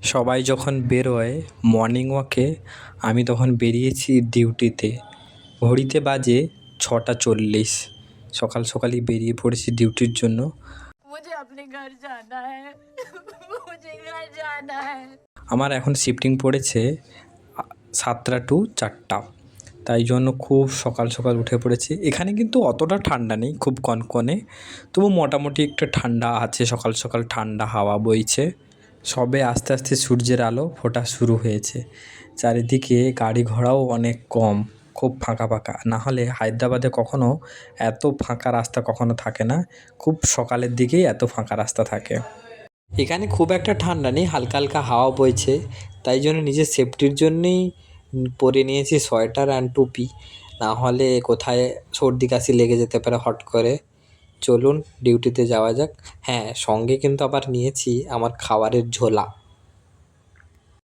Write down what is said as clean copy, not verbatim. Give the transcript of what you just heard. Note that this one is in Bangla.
সবাই যখন বেরোয় মর্নিং ওয়াকে, আমি তখন বেরিয়েছি ডিউটিতে। ঘড়িতে বাজে 6টা 40। সকাল সকালই বেরিয়ে পড়েছি ডিউটির জন্য। मुझे अपने घर जाना है मुझे घर जाना है। আমার এখন শিফটিং পড়েছে 7টা টু 4টা, তাই জন্য খুব সকাল সকাল উঠে পড়েছি। এখানে কিন্তু অতটা ঠান্ডা নেই, খুব কনকনে, তবু মোটামুটি একটু ঠান্ডা আছে। সকাল সকাল ঠান্ডা হাওয়া বইছে, সবে আস্তে আস্তে সূর্যের আলো ফোটা শুরু হয়েছে। চারিদিকে গাড়ি ঘোড়াও অনেক কম, খুব ফাঁকা ফাঁকা। না হলে হায়দ্রাবাদে কখনো এত ফাঁকা রাস্তা কখনো থাকে না, খুব সকালের দিকেই এত ফাঁকা রাস্তা থাকে। এখানে খুব একটা ঠান্ডা নেই, হালকা হালকা হাওয়া বইছে, তাই জন্য নিজের সেফটির জন্যেই পরে নিয়েছি সোয়েটার অ্যান্ড টুপি। না হলে কোথায় সর্দি কাশি লেগে যেতে পারে হট করে। চলুন ডিউটিতে যাওয়া যাক। হ্যাঁ, সঙ্গে কিন্তু আবার নিয়েছি আমার খাবারের ঝোলা।